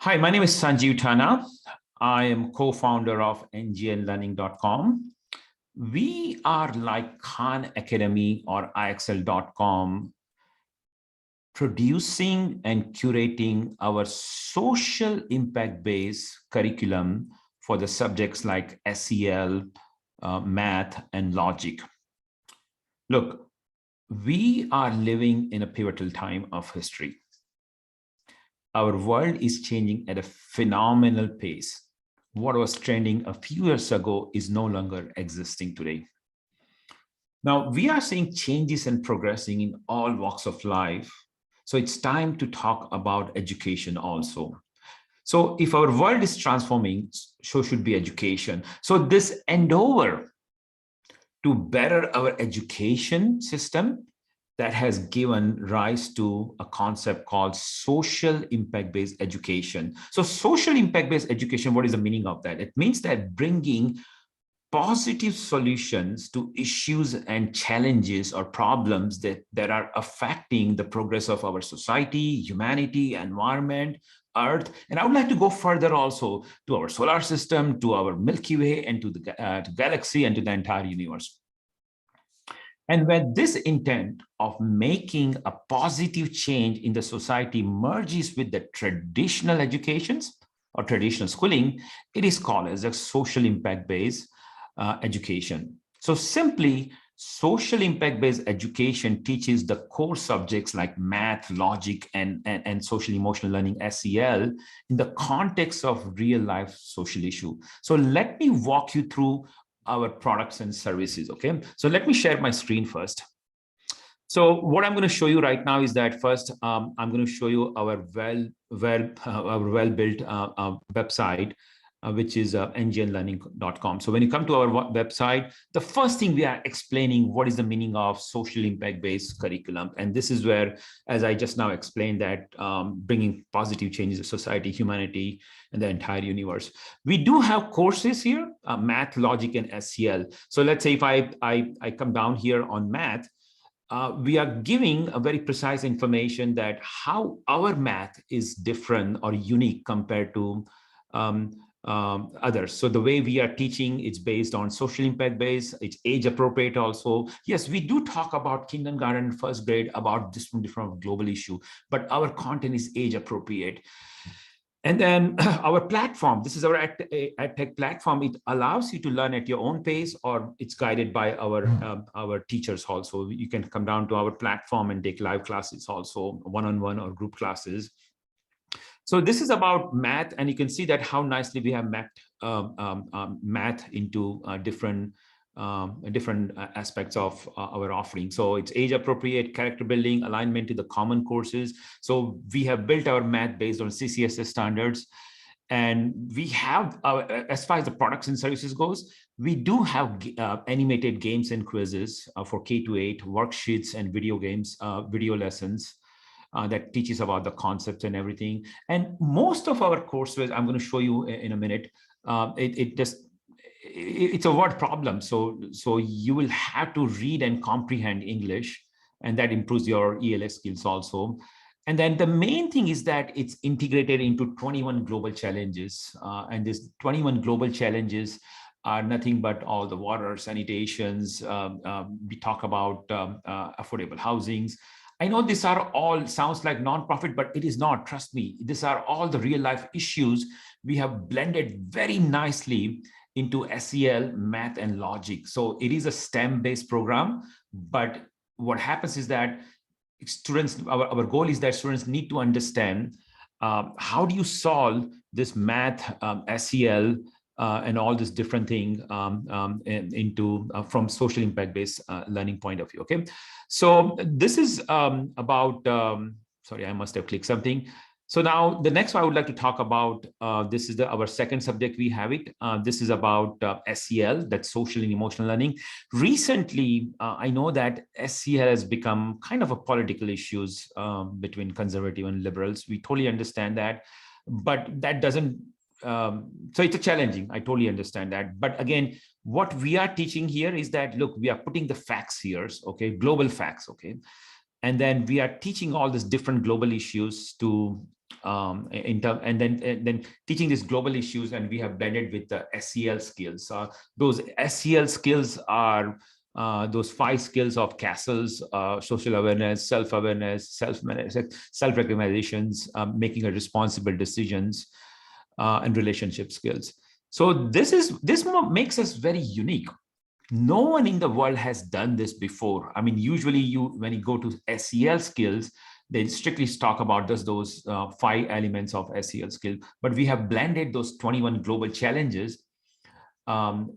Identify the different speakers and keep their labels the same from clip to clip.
Speaker 1: Hi, my name is Sanjeev Tanna. I am co-founder of ngnlearning.com. We are like Khan Academy or IXL.com, producing and curating our social impact-based curriculum for the subjects like SEL, math, and logic. Look, we are living in a pivotal time of history. Our world is changing at a phenomenal pace. What was trending a few years ago is no longer existing today. Now, we are seeing changes and progressing in all walks of life. So it's time to talk about education also. So if our world is transforming, so should be education. So this endeavor to better our education system that has given rise to a concept called social impact-based education. So social impact-based education, what is the meaning of that? It means that bringing positive solutions to issues and challenges or problems that are affecting the progress of our society, humanity, environment, Earth. And I would like to go further also to our solar system, to our Milky Way, and to the to galaxy, and to the entire universe. And when this intent of making a positive change in the society merges with the traditional educations or traditional schooling, it is called as a social impact-based education. So simply, social impact-based education teaches the core subjects like math, logic, and social emotional learning, SEL, in the context of real-life social issue. So let me walk you through our products and services. Okay, so let me share my screen first. So what I'm going to show you right now is that first, I'm going to show you our well-built website, which is ngnlearning.com. So when you come to our website, the first thing we are explaining what is the meaning of social impact-based curriculum. And this is where, as I just now explained, that bringing positive changes to society, humanity, and the entire universe. We do have courses here, math, logic, and SEL. So let's say if I come down here on math, we are giving a very precise information that how our math is different or unique compared to others. So the way we are teaching, it's based on social impact based, it's age appropriate also. Yes, we do talk about kindergarten and first grade about different global issue, but our content is age appropriate. And then our platform, this is our EdTech platform. It allows you to learn at your own pace, or it's guided by our teachers also. You can come down to our platform and take live classes also, one-on-one or group classes. So this is about math, and you can see that how nicely we have mapped math into different aspects of our offering. So it's age appropriate, character building, alignment to the common courses. So we have built our math based on CCSS standards. And we have, as far as the products and services goes, we do have animated games and quizzes for K-8, worksheets and video games, video lessons that teaches about the concepts and everything. And most of our courses, I'm going to show you in a minute, it's a word problem. So you will have to read and comprehend English, and that improves your ELA skills also. And then the main thing is that it's integrated into 21 global challenges. And these 21 global challenges are nothing but all the water, sanitations. We talk about affordable housings. I know these are all sounds like nonprofit, but it is not. Trust me, these are all the real life issues we have blended very nicely into SEL, math, and logic. So it is a STEM-based program, but what happens is that students, our goal is that students need to understand how do you solve this math, SEL, and all this different thing into from social impact-based learning point of view. Okay, so this is about. Sorry, I must have clicked something. So now the next one I would like to talk about, this is our second subject we have it. This is about SEL, that's social and emotional learning. Recently, I know that SEL has become kind of a political issues between conservative and liberals. We totally understand that, but that doesn't, so it's a challenging, I totally understand that. But again, what we are teaching here is that, look, we are putting the facts here, okay, global facts, okay? And then we are teaching all these different global issues to and then teaching these global issues, and we have blended with the SEL skills. Those SEL skills are those 5 skills of castles: social awareness, self-awareness, self-recognitions, making a responsible decisions, and relationship skills. So this makes us very unique. No one in the world has done this before. I mean, usually when you go to SEL skills, they strictly talk about just those 5 elements of SEL skill, but we have blended those 21 global challenges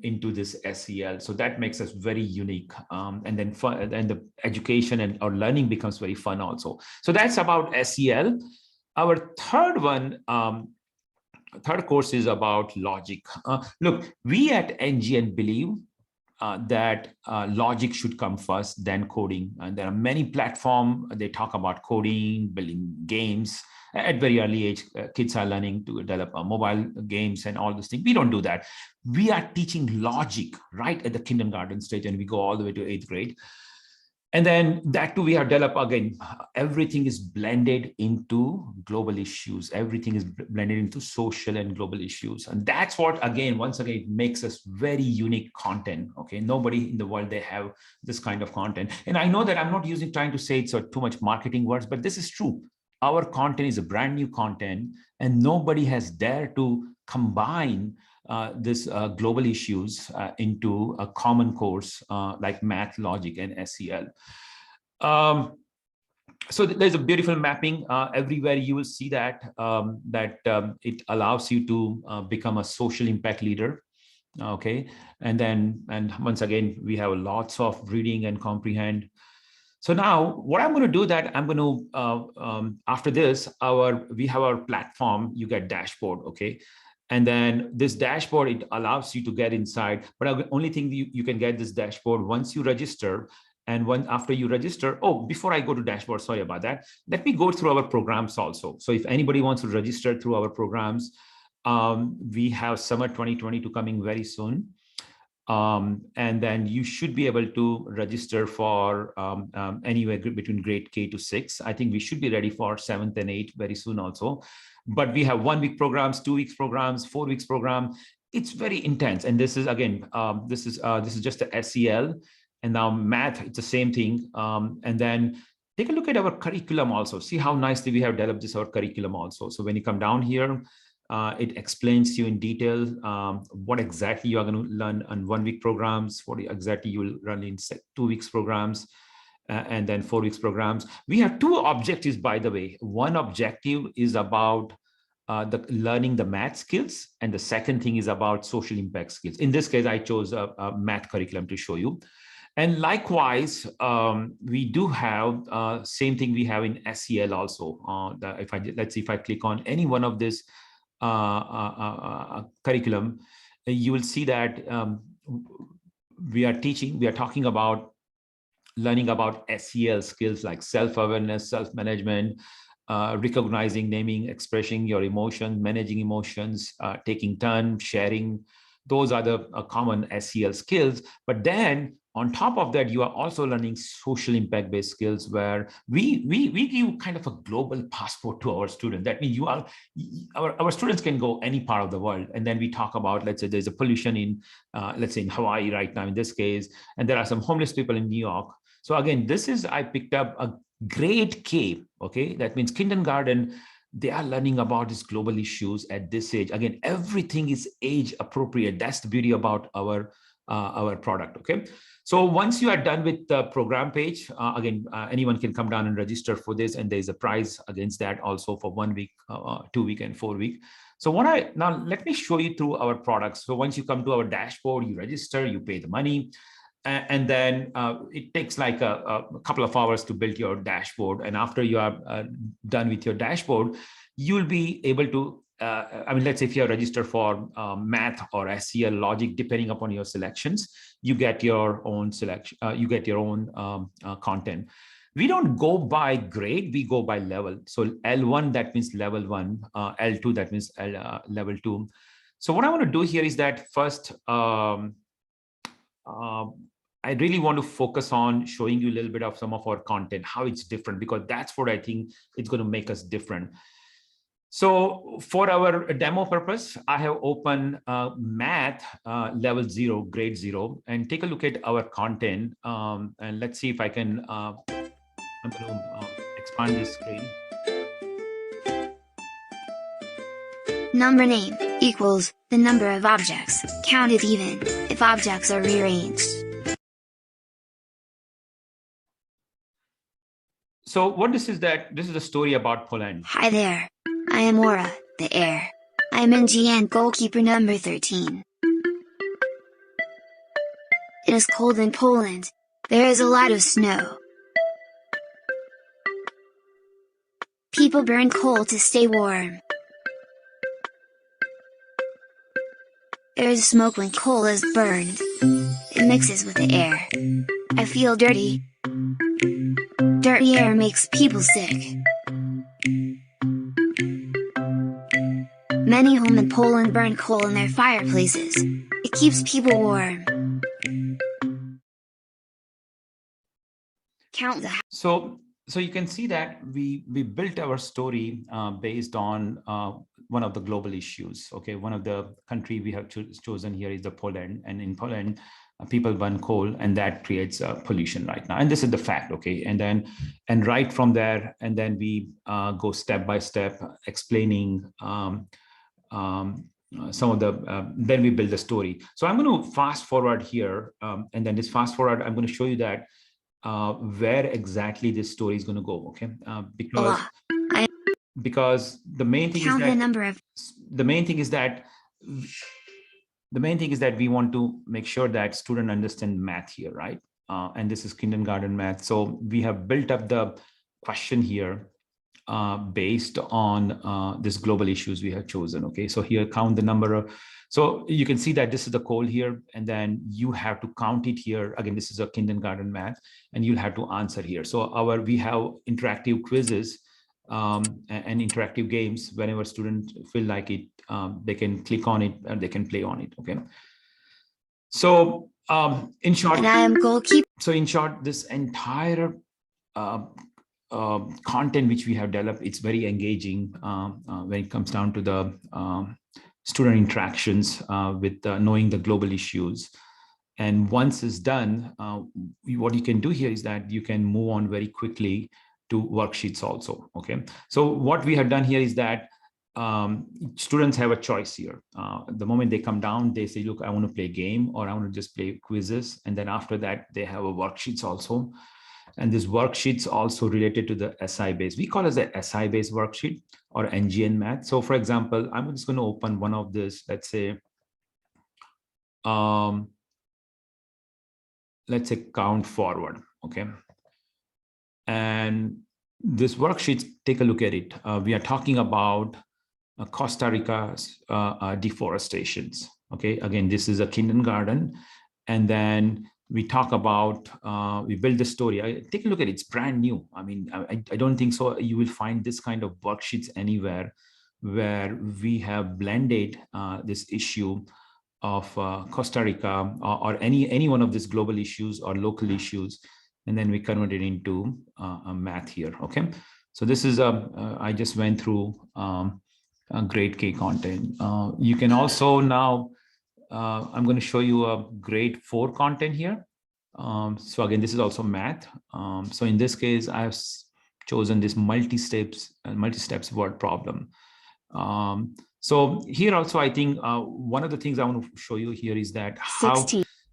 Speaker 1: into this SEL. So that makes us very unique. And then fun, and the education and our learning becomes very fun also. So that's about SEL. Our third course is about logic. Look, we at NGN believe that logic should come first, then coding. And there are many platforms, they talk about coding, building games. At very early age, kids are learning to develop mobile games and all these things. We don't do that. We are teaching logic right at the kindergarten stage, and we go all the way to 8th grade. And then that too, we have developed, again, everything is blended into global issues. Everything is blended into social and global issues. And that's what, once again, it makes us very unique content. Okay, nobody in the world, they have this kind of content. And I know that I'm not trying to say it's too much marketing words, but this is true. Our content is a brand new content, and nobody has dared to combine this global issues into a common course like math, logic, and SEL. So there's a beautiful mapping everywhere. You will see that it allows you to become a social impact leader. Okay, and once again, we have lots of reading and comprehend. So now what I'm going to do that I'm going to, after this, we have our platform, you get dashboard, okay? And then this dashboard, it allows you to get inside, but the only thing you can get this dashboard once you register. And after you register, before I go to dashboard, sorry about that, let me go through our programs also. So if anybody wants to register through our programs, we have summer 2022 coming very soon. And then you should be able to register for anywhere between grade K to 6. I think we should be ready for 7th and 8th very soon also. But we have 1 week programs, 2 weeks programs, 4 weeks program. It's very intense. And this is, again, this is just the SEL. And now math, it's the same thing. And then take a look at our curriculum also. See how nicely we have developed our curriculum also. So when you come down here, it explains to you in detail what exactly you are going to learn on 1 week programs, what exactly you will run in 2 weeks programs, and then 4 weeks programs. We have 2 objectives, by the way. One objective is about learning the math skills, and the second thing is about social impact skills. In this case, I chose a math curriculum to show you. And likewise, we do have same thing we have in SEL also. Let's see if I click on any one of this curriculum, you will see that we are talking about learning about SEL skills like self-awareness, self-management, recognizing, naming, expressing your emotions, managing emotions, taking turn, sharing. Those are the common SEL skills. But then on top of that, you are also learning social impact-based skills, where we give kind of a global passport to our students. That means our students can go any part of the world. And then we talk about, let's say there's a pollution in, let's say in Hawaii right now in this case, and there are some homeless people in New York. So again, I picked up a grade K, okay? That means kindergarten. They are learning about these global issues at this age. Again, everything is age appropriate. That's the beauty about our product, okay? So once you are done with the program page, anyone can come down and register for this, and there's a prize against that also for 1 week, 2 week, and 4 week. So now let me show you through our products. So once you come to our dashboard, you register, you pay the money, and then it takes like a couple of hours to build your dashboard. And after you are done with your dashboard, you'll be able to, let's say if you are registered for math or SEL, logic, depending upon your selections, you get your own selection, you get your own content. We don't go by grade, we go by level. So L1, that means level 1, L2, that means level 2. So what I want to do here is that first, I really want to focus on showing you a little bit of some of our content, how it's different, because that's what I think it's going to make us different. So for our demo purpose, I have opened math level 0, grade 0, and take a look at our content. And let's see if I can, I'm going to expand this screen.
Speaker 2: Number name equals the number of objects, counted even if objects are rearranged.
Speaker 1: So what this is a story about Poland.
Speaker 2: Hi there. I am Aura, the air. I am NGN goalkeeper number 13. It is cold in Poland. There is a lot of snow. People burn coal to stay warm. There is smoke when coal is burned. It mixes with the air. I feel dirty. Dirty air makes people sick. Many homes in Poland burn coal in their fireplaces. It keeps people warm. Count the
Speaker 1: So you can see that we built our story based on one of the global issues. Okay, one of the country we have chosen here is the Poland, and in Poland, people burn coal, and that creates pollution right now. And this is the fact. Okay, and right from there, and then we go step by step explaining some of the. Then we build the story. So I'm going to fast forward here, and then this fast forward, I'm going to show you that. Where exactly this story is going to go, okay? Because the main thing is that the main thing is that we want to make sure that students understand math here, right? And this is kindergarten math. So we have built up the question here based on this global issues we have chosen. Okay, so here count the number of. So you can see that this is the coal here, and then you have to count it here. Again, this is a kindergarten math, and you'll have to answer here. So we have interactive quizzes and interactive games. Whenever students feel like it, they can click on it and they can play on it. Okay. So in short,
Speaker 2: and I am goalkeeper.
Speaker 1: So in short, this entire content which we have developed, it's very engaging when it comes down to the student interactions with knowing the global issues. And once it's done, what you can do here is that you can move on very quickly to worksheets also. Okay, so what we have done here is that students have a choice here. The moment they come down, they say, look, I want to play a game, or I want to just play quizzes. And then after that, they have a worksheets also. And this worksheets also related to the SI base. We call it the SI base worksheet or NGN math. So for example, I'm just going to open one of this, let's say count forward. Okay. And this worksheet, take a look at it. We are talking about Costa Rica's deforestations. Okay. Again, this is a kindergarten. And then we talk about, we build the story. Take a look at it. It's brand new. I mean, I don't think so. You will find this kind of worksheets anywhere where we have blended this issue of Costa Rica or any one of these global issues or local issues, and then we convert it into a math here. Okay. So this is I just went through a grade K content. You can also now, I'm going to show you a grade 4 content here. So again, this is also math. So in this case, I have chosen this multi-steps word problem. So here also, I think one of the things I want to show you here is that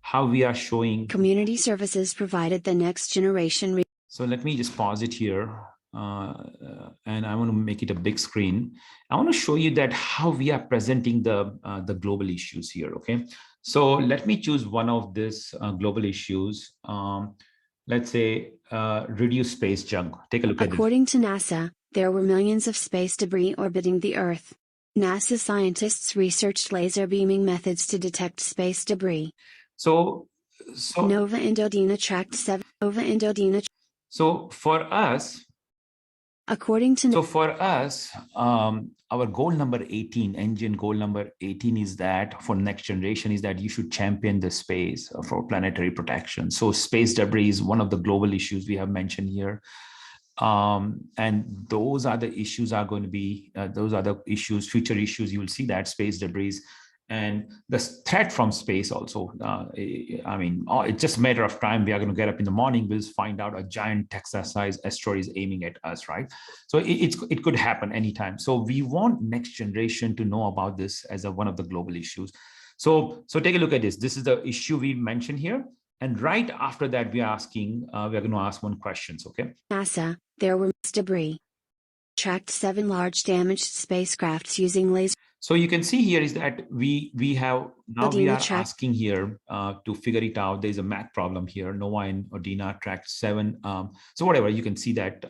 Speaker 1: how we are showing
Speaker 3: community services provided the next generation.
Speaker 1: So let me just pause it here. And I want to make it a big screen. I want to show you that how we are presenting the global issues here. Okay, so let me choose one of these global issues. Let's say reduce space junk. Take a look at it.
Speaker 3: According to NASA, there were millions of space debris orbiting the Earth. NASA scientists researched laser beaming methods to detect space debris.
Speaker 1: So
Speaker 3: Nova Indodina tracked 7 Nova Indodina.
Speaker 1: So for us,
Speaker 3: according to
Speaker 1: our goal number 18, engine goal number 18 is that for next generation is that you should champion the space for planetary protection. So space debris is one of the global issues we have mentioned here. And those are the issues are going to be, those are the issues, future issues. You will see that space debris and the threat from space also. I mean, it's just a matter of time. We are going to get up in the morning, we'll find out a giant Texas-sized asteroid is aiming at us, right? So it could happen anytime. So we want next generation to know about this as one of the global issues. So take a look at this. This is the issue we mentioned here. And right after that, we are going to ask one questions, okay?
Speaker 3: NASA, there were debris. Tracked 7 large damaged spacecrafts using laser.
Speaker 1: So you can see here is that we are asking here to figure it out. There's a math problem here. NOAA and Odina tracked 7. So whatever, you can see that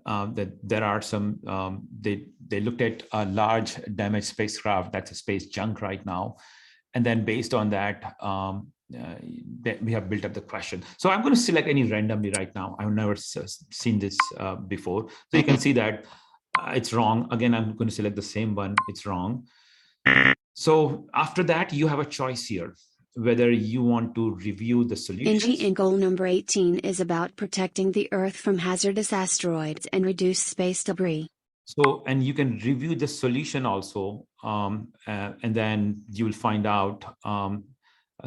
Speaker 1: that there are some, they looked at a large damaged spacecraft. That's a space junk right now. And then based on that, we have built up the question. So I'm going to select any randomly right now. I've never seen this before. So you can see that it's wrong. Again, I'm going to select the same one. It's wrong. So after that, you have a choice here, whether you want to review the solutions.
Speaker 3: NGN goal number 18 is about protecting the Earth from hazardous asteroids and reduce space debris.
Speaker 1: So, and you can review the solution also, and then you will find out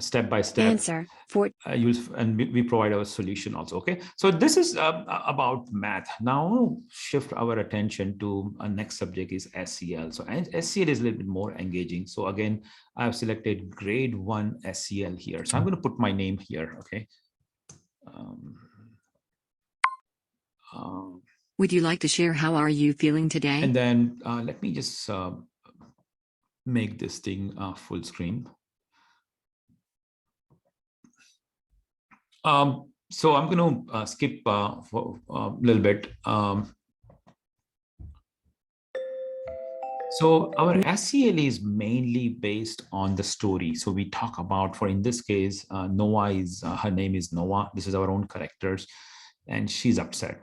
Speaker 1: step by step.
Speaker 3: Answer for
Speaker 1: and we provide our solution also. Okay, so this is about math. Now we'll shift our attention to our next subject is SEL. So SEL is a little bit more engaging. So again, I've selected grade 1 SEL here. So I'm going to put my name here. Okay.
Speaker 4: Would you like to share how are you feeling today?
Speaker 1: And then let me just make this thing full screen. So I'm going to skip for a little bit. So our SEL is mainly based on the story. So we talk about, for in this case, Noah is, her name is Noah. This is our own characters, and she's upset.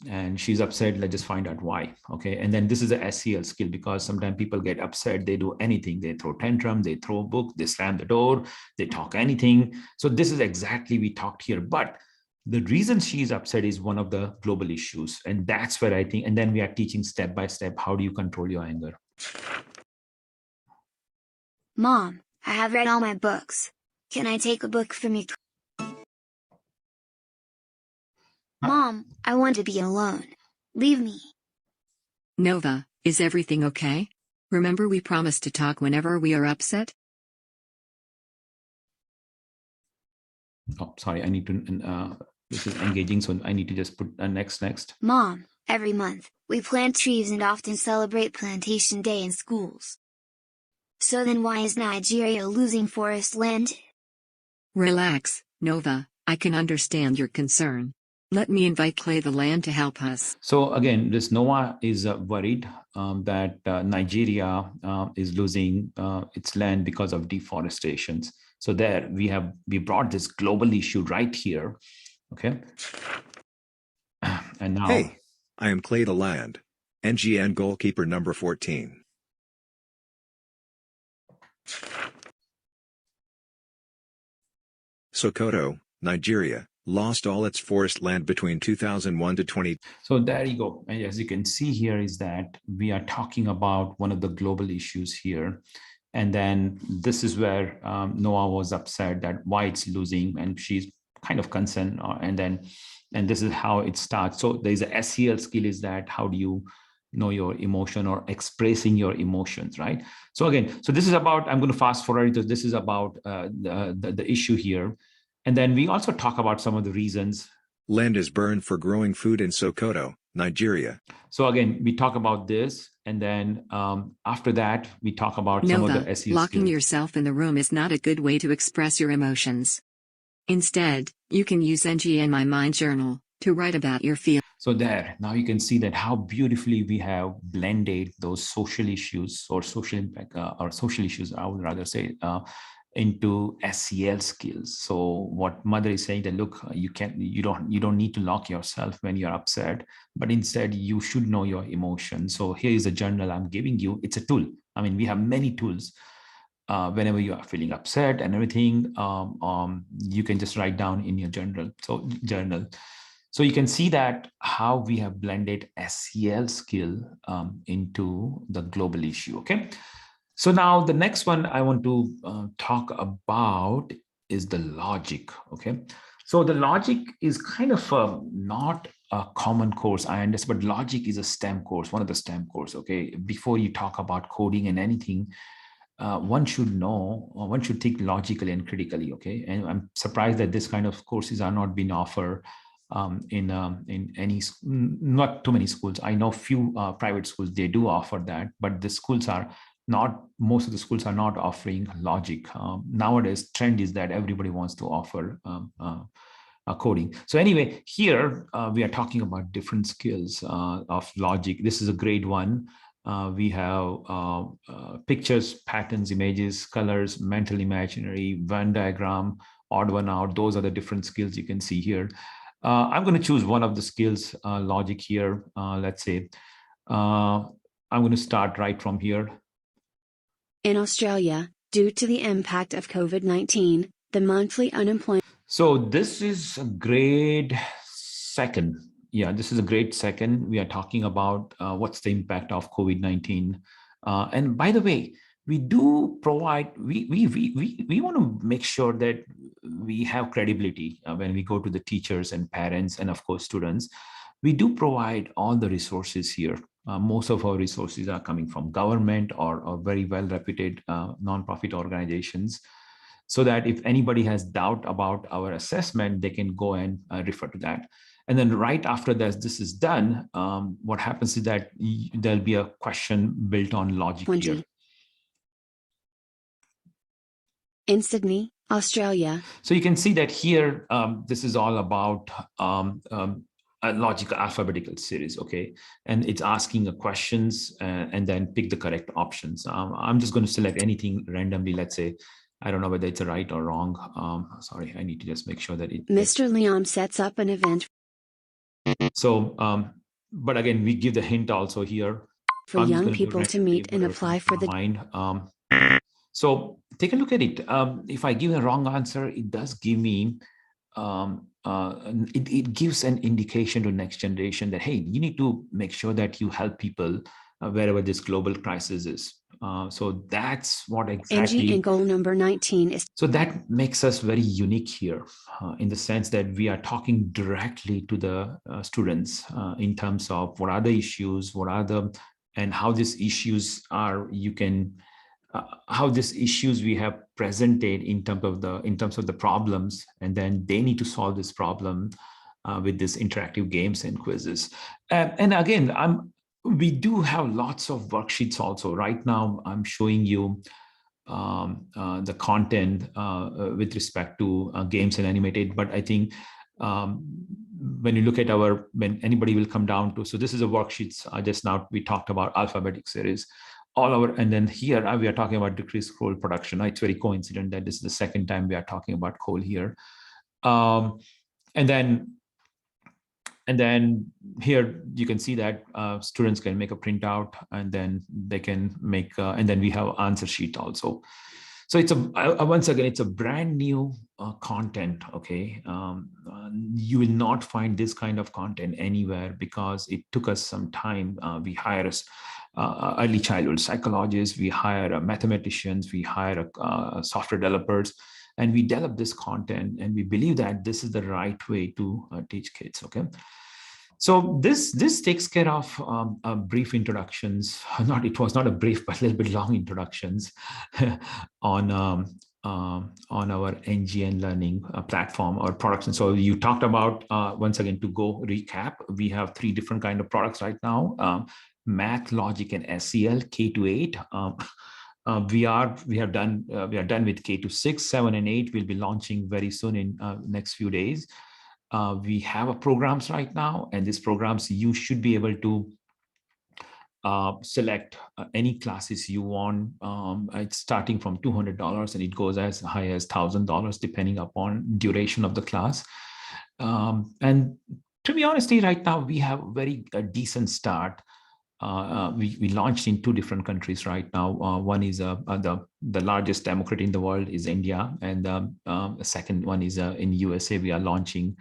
Speaker 1: And she's upset. Let's just find out why. Okay. And then this is a SEL skill, because sometimes people get upset. They do anything. They throw tantrum, they throw a book, they slam the door, they talk anything. So this is exactly we talked here. But the reason she's upset is one of the global issues. And that's where I think, and then we are teaching step by step, how do you control your anger?
Speaker 2: Mom, I have read all my books. Can I take a book from you? Mom, I want to be alone. Leave me.
Speaker 4: Nova, is everything okay? Remember we promised to talk whenever we are upset?
Speaker 1: Oh, sorry, I need to, this is engaging, so I need to just put next.
Speaker 2: Mom, every month, we plant trees and often celebrate Plantation Day in schools. So then why is Nigeria losing forest land?
Speaker 4: Relax, Nova, I can understand your concern. Let me invite Clay the Land to help us.
Speaker 1: So again, this Noah is worried that Nigeria is losing its land because of deforestation. So there we brought this global issue right here. Okay. And now,
Speaker 5: hey, I am Clay the Land, NGN goalkeeper number 14. Sokoto, Nigeria, lost all its forest land between 2001 to 20.
Speaker 1: So there you go. And as you can see here is that we are talking about one of the global issues here. And then this is where Noah was upset that why it's losing, and she's kind of concerned. And this is how it starts. So there's a SEL skill, is that how do you know your emotion or expressing your emotions, right? So again, so this is about, I'm going to fast forward. This is about the issue here. And then we also talk about some of the reasons.
Speaker 5: Land is burned for growing food in Sokoto, Nigeria.
Speaker 1: So again, we talk about this. And then after that, we talk about
Speaker 4: Nova,
Speaker 1: some of the SEO
Speaker 4: locking
Speaker 1: skills.
Speaker 4: yourself in the room is not a good way to express your emotions. Instead, you can use NGN My Mind Journal to write about your feelings.
Speaker 1: So there, now you can see that how beautifully we have blended those social issues or social impact or social issues, I would rather say, into SEL skills. So what mother is saying that, look, you don't need to lock yourself when you're upset, but instead you should know your emotions. So here is a journal I'm giving you. It's a tool. I mean, we have many tools. Whenever you are feeling upset and everything, you can just write down in your journal. So journal. So you can see that how we have blended SEL skill into the global issue, okay? So now the next one I want to talk about is the logic, okay? So the logic is kind of not a common course, I understand, but logic is a STEM course, one of the STEM course, okay? Before you talk about coding and anything, one should know, one should think logically and critically, okay? And I'm surprised that this kind of courses are not being offered in any, not too many schools. I know few private schools, they do offer that, but the schools are not, most of the schools are not offering logic. Nowadays, trend is that everybody wants to offer coding. So anyway, here we are talking about different skills of logic. This is a grade one. We have pictures, patterns, images, colors, mental imaginary, Venn diagram, odd one out. Those are the different skills you can see here. I'm going to choose one of the skills, logic here. Let's say I'm going to start right from here.
Speaker 3: In Australia, due to the impact of COVID-19, the monthly unemployment.
Speaker 1: So this is a grade second. Yeah, this is a grade second. We are talking about what's the impact of COVID-19. And by the way, we do provide, we want to make sure that we have credibility when we go to the teachers and parents and of course students. We do provide all the resources here. Most of our resources are coming from government or very well-reputed nonprofit organizations, so that if anybody has doubt about our assessment, they can go and refer to that. And then right after this is done, what happens is that there'll be a question built on logic
Speaker 3: 20.
Speaker 1: here.
Speaker 3: In Sydney, Australia.
Speaker 1: So you can see that here, this is all about a logical alphabetical series, okay? And it's asking the questions and then pick the correct options. I'm just going to select anything randomly. Let's say, I don't know whether it's a right or wrong. Sorry, I need to just make sure that it.
Speaker 3: Mr. Leon sets up an event.
Speaker 1: So, but again, we give the hint also here.
Speaker 3: For young people to meet and apply for the.
Speaker 1: Mind. So take a look at it. If I give a wrong answer, it does give me, it gives an indication to next generation that, hey, you need to make sure that you help people wherever this global crisis is. So that's what exactly.
Speaker 3: And goal number 19 is.
Speaker 1: So that makes us very unique here in the sense that we are talking directly to the students in terms of what are the issues, what are the, and how these issues are, you can, how these issues we have presented in terms of the problems, and then they need to solve this problem with this interactive games and quizzes. And again, we do have lots of worksheets also. Right now, I'm showing you the content with respect to games and animated, but I think when you look at when anybody will come down to, so this is a worksheets. Just now we talked about alphabetic series. And then here we are talking about decreased coal production. It's very coincident that this is the second time we are talking about coal here. And then here you can see that students can make a printout, and then they can make, and then we have answer sheet also. So it's once again, it's a brand new content, okay? You will not find this kind of content anywhere because it took us some time. We hire early childhood psychologists, we hire mathematicians, we hire software developers, and we develop this content, and we believe that this is the right way to teach kids, okay? So this takes care of brief introductions. It was not a brief, but a little bit long introductions on our NGN learning platform or products. And so you talked about, once again, to go recap, we have 3 different kind of products right now: math, logic, and SEL, K to 8. We are done with K to 6, 7, and 8. We'll be launching very soon in next few days. We have programs right now, and these programs you should be able to select any classes you want. It's starting from $200 and it goes as high as $1,000 depending upon duration of the class. And to be honest, right now we have a decent start. We launched in 2 different countries right now. One is the largest democracy in the world is India, and the second one is in USA. We are launching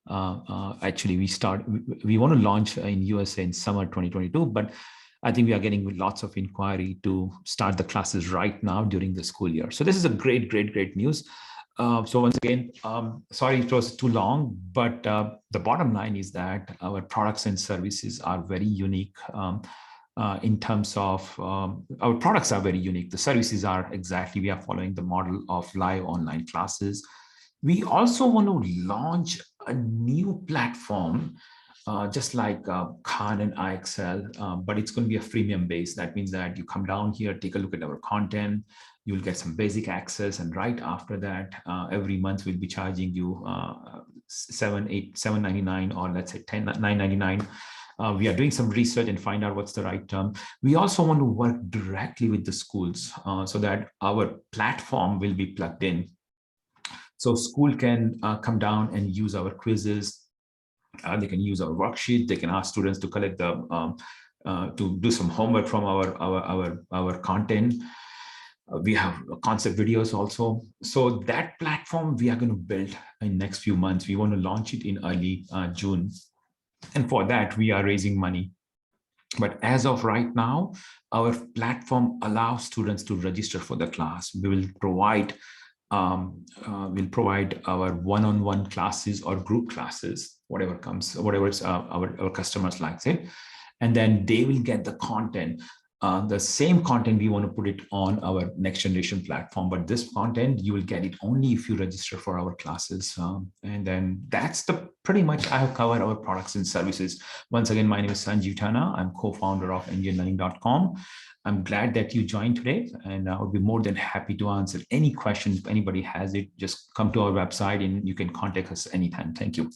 Speaker 1: Actually, we want to launch in USA in summer 2022, but I think we are getting lots of inquiry to start the classes right now during the school year. So this is a great news. So once again, sorry it was too long, but the bottom line is that our products and services are very unique. In terms of our products are very unique. The services are exactly, we are following the model of live online classes. We also want to launch a new platform, just like Khan and IXL, but it's going to be a freemium base. That means that you come down here, take a look at our content, you'll get some basic access, and right after that, every month we'll be charging you $7.99 or let's say $9.99. We are doing some research and find out what's the right term. We also want to work directly with the schools so that our platform will be plugged in. So school can come down and use our quizzes. They can use our worksheet. They can ask students to collect the to do some homework from our content. We have concept videos also. So that platform we are going to build in next few months. We want to launch it in early June. And for that, we are raising money. But as of right now, our platform allows students to register for the class. We will provide our one-on-one classes or group classes, whatever our customers likes it. And then they will get the content. The same content, we want to put it on our next generation platform, but this content, you will get it only if you register for our classes. And then that's pretty much I have covered our products and services. Once again, my name is Sanjeev Tanna. I'm co-founder of engineering.com. I'm glad that you joined today, and I would be more than happy to answer any questions. If anybody has it, just come to our website and you can contact us anytime. Thank you.